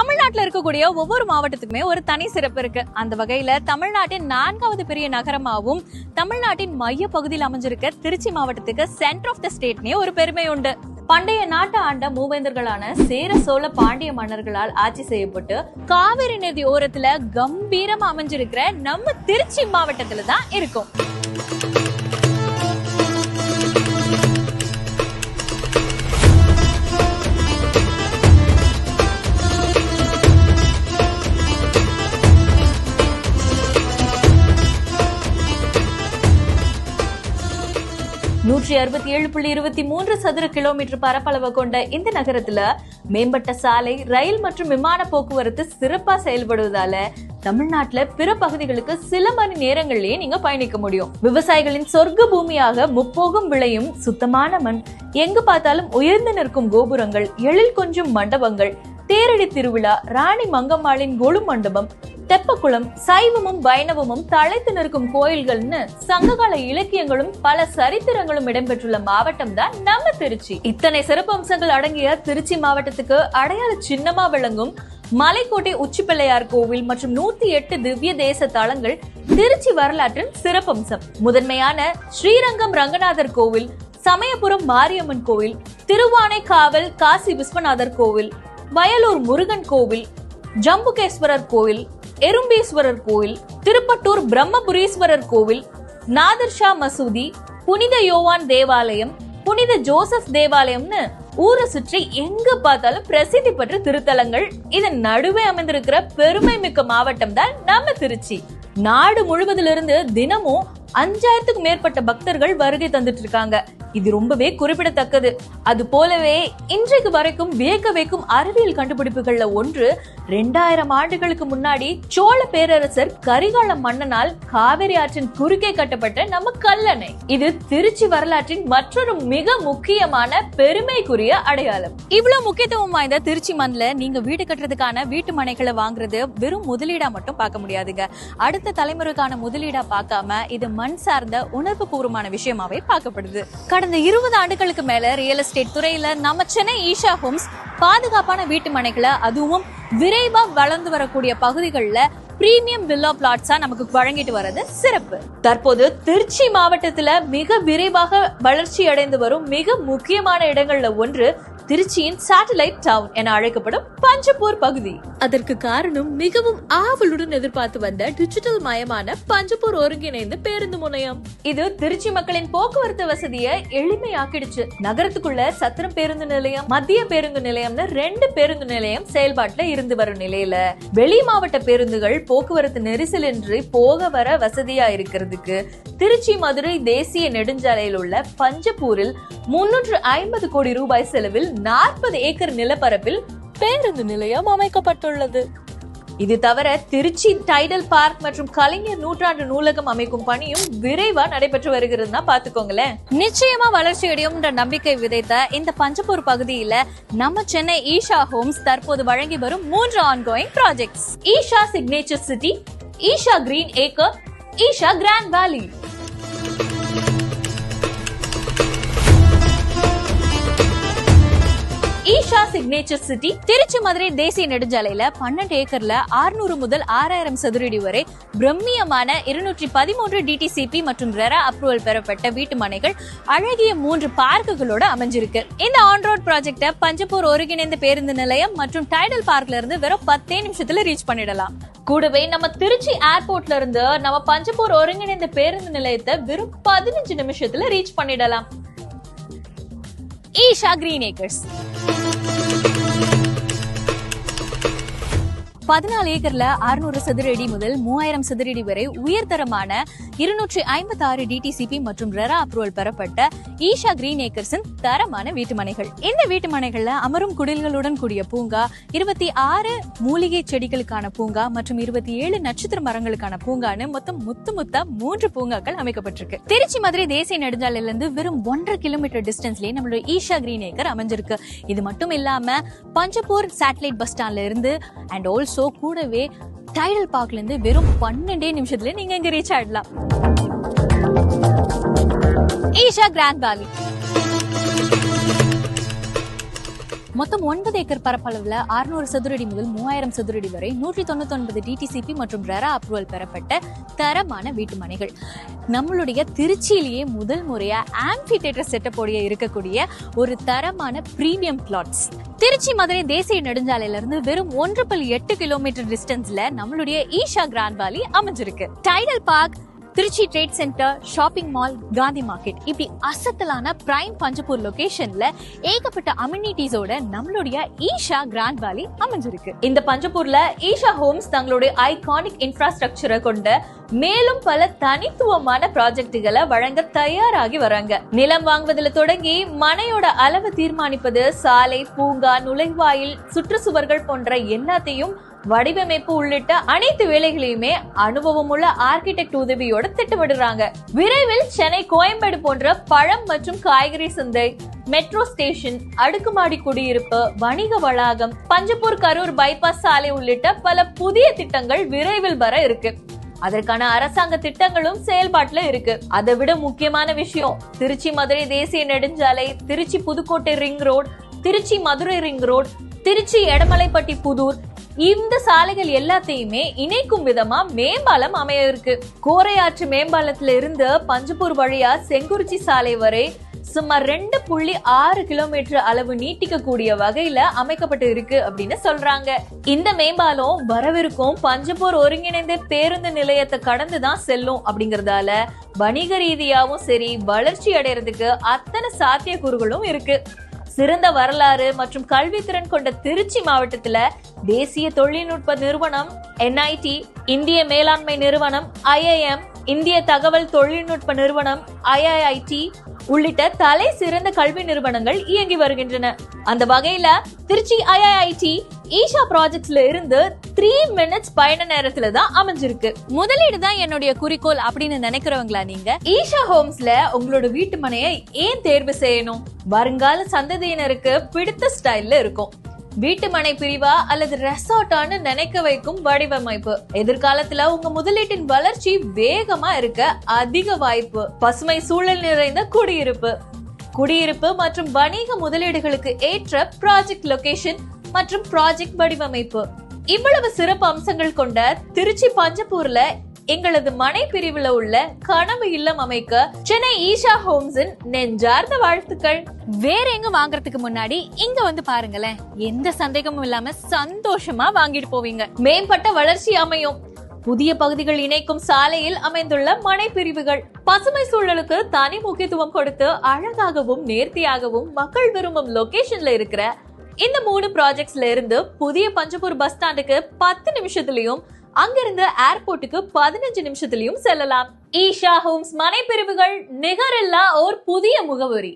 தமிழ்நாட்டுல இருக்கக்கூடிய ஒவ்வொரு மாவட்டத்துக்குமே ஒரு தனி சிறப்பு இருக்கு. அந்த வகையில தமிழ்நாட்டின் 4வது பெரிய நகரமாகவும் தமிழ்நாட்டின் மைய பகுதியில் அமைஞ்சிருக்க திருச்சி மாவட்டத்துக்கு சென்டர் ஆஃப் த ஸ்டேட்னே ஒரு பெருமை உண்டு. பண்டைய நாட்டை ஆண்ட மூவேந்தர்களான சேர சோழ பாண்டிய மன்னர்களால் ஆட்சி செய்யப்பட்டு காவிரி நதி ஓரத்துல கம்பீரமா அமைஞ்சிருக்கிற நம்ம திருச்சி மாவட்டத்துல தான் இருக்கும். 167.23 சதுர கிலோமீட்டர் பரப்பளவு கொண்ட இந்த நகரத்துல மேம்பட்ட சாலை, ரயில் மற்றும் விமான போக்குவரத்து சிறப்பா செயல்படுவதால தமிழ்நாட்டுல பிற பகுதிகளுக்கு சில மணி நேரங்களிலேயே நீங்க பயணிக்க முடியும். விவசாயிகளின் சொர்க்க பூமியாக முப்போகம் விளையும் சுத்தமான மண், எங்கு பார்த்தாலும் உயர்ந்து நிற்கும் கோபுரங்கள், எழில் கொஞ்சும் மண்டபங்கள், தேரடி திருவிழா, ராணி மங்கம்மாளின் கொலு மண்டபம், தெப்பக்குளம், சைவமும் வைணவமும் தழைத்து நிற்கும் கோயில்கள்னு சங்ககால இலக்கியங்களும் பல சரித்திரங்களும் இடம்பெற்றுள்ள மாவட்டம் தான் நம்ம திருச்சி. இத்தனை சிறப்பு அம்சங்கள் அடங்கிய திருச்சி மாவட்டத்துக்கு அடையாள சின்னமா விளங்கும் மலைக்கோட்டை உச்சி பிள்ளையார் கோவில் மற்றும் 108 திவ்ய தேச தலங்கள் திருச்சி வரலாற்றின் சிறப்பம்சம். முதன்மையான ஸ்ரீரங்கம் ரங்கநாதர் கோவில், சமயபுரம் மாரியம்மன் கோவில், திருவானைக்காவல் காசி விஸ்வநாதர் கோவில், வயலூர் முருகன் கோவில், ஜம்புகேஸ்வரர் கோவில், எறும்பீஸ்வரர் கோவில், திருப்பட்டூர் பிரம்மபுரீஸ்வரர் கோவில், நாதர்ஷா மசூதி, புனித யோவான் தேவாலயம், புனித ஜோசப் தேவாலயம்னு ஊரை சுற்றி எங்க பார்த்தாலும் பிரசித்தி பெற்ற திருத்தலங்கள். இதன் நடுவே அமைந்திருக்கிற பெருமை மிக்க மாவட்டம் தான் நம்ம திருச்சி. நாடு முழுவதிலிருந்து தினமும் 5000க்கும் மேற்பட்ட பக்தர்கள் வருகை தந்துட்டு இருக்காங்க. இது ரொம்பவே குறிப்பிடத்தக்கது. அது போலவே இன்றைக்கு வரைக்கும் வியக்க வைக்கும் அறிவியல் கண்டுபிடிப்புகள்ல ஒன்று 2000 ஆண்டுகளுக்கு முன்னாடி சோழ பேரரசர் கரிகால மன்னனால் காவிரி ஆற்றின் குறுக்கே கட்டப்பட்ட நம்ம கல்லணை. இது திருச்சி வரலாற்றின் மற்றொரு மிக முக்கியமான பெருமைக்குரிய அடையாளம். இவ்வளவு முக்கியத்துவம் வாய்ந்த திருச்சி மண்ணில் நீங்க வீடு கட்டுறதுக்கான வீட்டு மனைகளை வாங்குறது வெறும் முதலீடா மட்டும் பார்க்க முடியாதுங்க. அடுத்த தலைமுறைக்கான முதலீடா பார்க்காம இது மண் சார்ந்த உணர்வு பூர்வமான விஷயமாவே பார்க்கப்படுது. கடந்த 20 ஆண்டுகளுக்கு மேல ரியல் எஸ்டேட் துறையில நம்ம சென்னை ஈஷா ஹோம்ஸ் பாதுகாப்பான வீட்டு மனைகளை, அதுவும் விரைவா வளர்ந்து வரக்கூடிய பகுதிகளில் பிரீமியம் வில்லா பிளாட்ஸா நமக்கு வழங்கிட்டு வர்றது சிறப்பு. தற்போது திருச்சி மாவட்டத்துல மிக விரைவாக வளர்ச்சி அடைந்து வரும் மிக முக்கியமான இடங்கள்ல ஒன்று திருச்சியின் சேட்டலைட் டவுன் என அழைக்கப்படும் பஞ்சப்பூர் பகுதி. அதற்கு காரணம் மிகவும் ஆவலுடன் எதிர்பார்த்து வந்த டிஜிட்டல் மயமான பஞ்சப்பூர் ஒருங்கிணைந்த பேருந்து முனையம். இது திருச்சி மக்களின் போக்குவரத்து வசதியை எளிமையாக்கிடுச்சு. நகரத்துக்குள்ள சத்திரம் பேருந்து நிலையம், மத்திய பேருந்து நிலையம்னு 2 பேருந்து நிலையம் செயல்பாட்டுல இருந்து வரும் நிலையில வெளி மாவட்ட பேருந்துகள் போக்குவரத்து நெரிசலின்றி போக வர வசதியா இருக்கிறதுக்கு திருச்சி மதுரை தேசிய நெடுஞ்சாலையில் உள்ள பஞ்சப்பூரில் 350 கோடி ரூபாய் செலவில் 40 ஏக்கர் நிலப்பரப்பில் பேருந்து நிலையம் அமைக்கப்பட்டுள்ளது. இது தவிர திருச்சி டைடல் பார்க் மற்றும் கலைஞர் நூற்றாண்டு நூலகம் அமைக்கும் பணியும் விரைவா நடைபெற்று வருகிறதுனா பாத்துக்கோங்களேன். நிச்சயமா வளர்ச்சி அடையும் நம்பிக்கை விதைத்த இந்த பஞ்சப்பூர் பகுதியில நம்ம சென்னை ஈஷா ஹோம்ஸ் தற்போது வழங்கி வரும் 3 ongoing projects: Isha signature city, Isha green acre, Isha grand valley. Isha signature city Tiruchi Madurai தேசிய நெடுஞ்சாலையில 12 ஏக்கர்ல 600 முதல் 6000 சதுரடி வரை பிரம்மியமான 213 டிடிசிபி மற்றும் ரெரா அப்ரூவல் பெறப்பட்ட வீட்டு மனைகள் அழகிய 3 பார்க்குகளோட அமைஞ்சிருக்கு. இந்த ஆன் ரோட் ப்ராஜெக்ட பஞ்சப்பூர் ஒருங்கிணைந்த பேருந்து நிலையம் மற்றும் டைடல் பார்க்ல இருந்து வெறும் 10 நிமிஷத்துல ரீச் பண்ணிடலாம். கூடவே நம்ம திருச்சி ஏர்போர்ட்ல இருந்து நம்ம பஞ்சப்பூர் ஒருங்கிணைந்த பேருந்து நிலையத்தை வெறும் 15 நிமிஷத்துல ரீச் பண்ணிடலாம். ஈஷா கிரீன் ஏக்கர்ஸ் 14 ஏக்கர்ல 600 சதுரடி முதல் 3000 சதுரடி வரை உயர்தரமான 256 டிடிசிபி மற்றும் ரெரா அப்ரூவல் பெறப்பட்ட ஈஷா கிரீன் ஏக்கர்ஸின் தரமான வீட்டுமனைகள். இந்த வீட்டுமனைகள்ல அமரும் குடில்களுடன் கூடிய பூங்கா, 26 மூலிகை செடிகளுக்கான பூங்கா மற்றும் 27 நட்சத்திர மரங்களுக்கான பூங்கான்னு மொத்தம் முத்தா 3 பூங்காக்கள் அமைக்கப்பட்டிருக்கு. திருச்சி மதுரை தேசிய நெடுஞ்சாலையில இருந்து வெறும் 1.5 கிலோமீட்டர் டிஸ்டன்ஸ்லயே நம்மளோட ஈஷா கிரீன் ஏக்கர் அமைஞ்சிருக்கு. இது மட்டும் இல்லாம பஞ்சப்பூர் சேட்டலைட் பஸ் ஸ்டாண்ட்ல இருந்து அண்ட் ஆல்சோ கூடவே டைடல் பார்க்ல இருந்து வெறும் 12 நிமிஷத்துல நீங்க இங்க ரீச் ஆயிடலாம். ஈஷா கிராண்ட் வேலி மொத்தம் 9 ஏக்கர் பரப்பளவுல 600 சதுரடி முதல் 3000 சதுரடி வரை 199 டிடிசிபி மற்றும் ரெரா அப்ரூவல் பெறப்பட்ட தரமான வீட்டு மனைகள். நம்மளுடைய திருச்சியிலேயே முதல் முறையா ஆம்பி தியேட்டர் செட்டப்போடைய இருக்கக்கூடிய ஒரு தரமான பிரீமியம் பிளாட்ஸ். திருச்சி மதுரை தேசிய நெடுஞ்சாலையில இருந்து வெறும் 1.8 கிலோமீட்டர் டிஸ்டன்ஸ்ல நம்மளுடைய ஈஷா கிராண்ட் வேலி அமைஞ்சிருக்கு. Tidel park, Tiruchi trade centre, shopping mall, Gandhi market, இப்படி அசத்தலான பிரைம் பஞ்சப்பூர் லொகேஷன்ல ஏகப்பட்ட அம்யூனிட்டிஸோட நம்மளுடைய ஈஷா கிராண்ட் வேலி அமைஞ்சிருக்கு. இந்த பஞ்சப்பூர்ல ஈஷா ஹோம்ஸ் தங்களுடைய ஐகானிக் இன்ஃப்ராஸ்ட்ரக்சரை கொண்ட மேலும் பல தனித்துவமான ப்ராஜெக்டுகளை வழங்க தயாராகி வராங்க. நிலம் வாங்குவதில் தொடங்கி மனையோட அளவு தீர்மானிப்பது, சாலை, பூங்கா, நுழைவாயில், சுற்றுச்சுவர்கள் போன்ற எல்லாத்தையும் வடிவமைப்பு உள்ளிட்ட அனைத்து வேலைகளையுமே அனுபவமுள்ள ஆர்கிடெக்ட் உதவியோட திட்டமிடுறாங்க. விரைவில் சென்னை, கோயம்பேடு போன்ற பழம் மற்றும் காய்கறி சந்தை, மெட்ரோ ஸ்டேஷன், அடுக்குமாடி குடியிருப்பு, வணிக வளாகம், பஞ்சப்பூர் கரூர் பைபாஸ் சாலை உள்ளிட்ட பல புதிய திட்டங்கள் விரைவில் வர இருக்கு. அதற்கான அரசாங்க திட்டங்களும் செயல்பாட்டுல இருக்கு. அதை விட முக்கியமான விஷயம், திருச்சி மதுரை தேசிய நெடுஞ்சாலை, Tiruchi Pudukkottai ring road, Tiruchi Madurai ring road, Tiruchi Edamalaipatti Pudur, இந்த சாலைகள் எல்லாத்தையுமே இணைக்கும் விதமா மேம்பாலம் அமைய இருக்கு. கோரையாற்று மேம்பாலத்துல இருந்து பஞ்சப்பூர் வழியா செங்குறிச்சி சாலை வரை சுமார் 2.6 கிலோமீட்டர் அளவு நீட்டிக்க கூடிய வகையில அமைக்கப்பட்டு இருக்கு அப்படின்னு சொல்றாங்க. இந்த மேம்பாலம் வரவிருக்கும் பஞ்சப்பூர் ஒருங்கிணைந்த பேருந்து நிலையத்தை கடந்துதான் செல்லும் அப்படிங்கறதால வணிக ரீதியாவும் சரி, வளர்ச்சி அடைறதுக்கு அத்தனை சாத்தியக்கூறுகளும் இருக்கு. சிறந்த வரலாறு மற்றும் கல்வித்திறன் கொண்ட திருச்சி மாவட்டத்துல தேசிய தொழில்நுட்ப நிறுவனம் NIT, இந்திய மேலாண்மை நிறுவனம் IIM, இந்திய தகவல் தொழில்நுட்ப நிறுவனம் IIIT உள்ளிட்ட தலை சிறந்த கல்வி நிறுவனங்கள் இயங்கி வருகின்றன. அந்த வகையில திருச்சி IIIT ஈஷா ப்ராஜெக்ட்ஸ்ல இருந்து 3 minutes பயண நேரத்துல தான் அமைஞ்சிருக்கு. முதலீடு தான் என்னுடைய குறிக்கோள் அப்படின்னு நினைக்கிறவங்களா நீங்க? ஈஷா ஹோம்ஸ்ல உங்களோட வீட்டு மனையை ஏன் தேர்வு செய்யணும்? வருங்கால சந்ததியினருக்கு பிடித்த ஸ்டைல்ல இருக்கும். வீட்டு மனை பிரிவா அல்லது ரெசார்ட்டான்னு நினைக்க வைக்கும் வடிவமைப்பு. எதிர்காலத்துல உங்க முதலீட்டின் வளர்ச்சி வேகமா இருக்க அதிக வாய்ப்பு. பசுமை சூழல் நிறைந்த குடியிருப்பு மற்றும் வணிக முதலீடுகளுக்கு ஏற்ற ப்ராஜெக்ட் லொகேஷன் மற்றும் ப்ராஜெக்ட் வடிவமைப்பு. இவ்வளவு சிறப்பு அம்சங்கள் கொண்ட திருச்சி பஞ்சப்பூர்ல எங்களது மனை பிரிவுல உள்ள கனவு இல்லம் அமைக்க சென்னை ஈஷா ஹோம்ஸின் நெஞ்சார்ந்த வாழ்த்துக்கள். வேற எங்க வாங்குறதுக்கு முன்னாடி இங்க வந்து பாருங்களேன். எந்த சந்தேகமும் இல்லாம சந்தோஷமா வாங்கிட்டு போவீங்க. மேம்பட்ட வளர்ச்சி அமையும். புதிய பகுதிகள் இணைக்கும் சாலையில் அமைந்துள்ள மனை பிரிவுகள் பசுமை சூழலுக்கு தனி முக்கியத்துவம் கொடுத்து அழகாகவும் நேர்த்தியாகவும் மக்கள் விரும்பும் லொகேஷன்ல இருக்கிற இந்த 3 ப்ராஜெக்ட்ஸ்ல இருந்து புதிய பஞ்சப்பூர் பஸ் ஸ்டாண்டுக்கு 10 நிமிஷத்துலயும், அங்கிருந்து ஏர்போர்ட்டுக்கு 15 நிமிஷத்துலயும் செல்லலாம். ஈஷா ஹோம்ஸ் மனை பிரிவுகள் நிகரில்லா ஒரு புதிய முகவரி.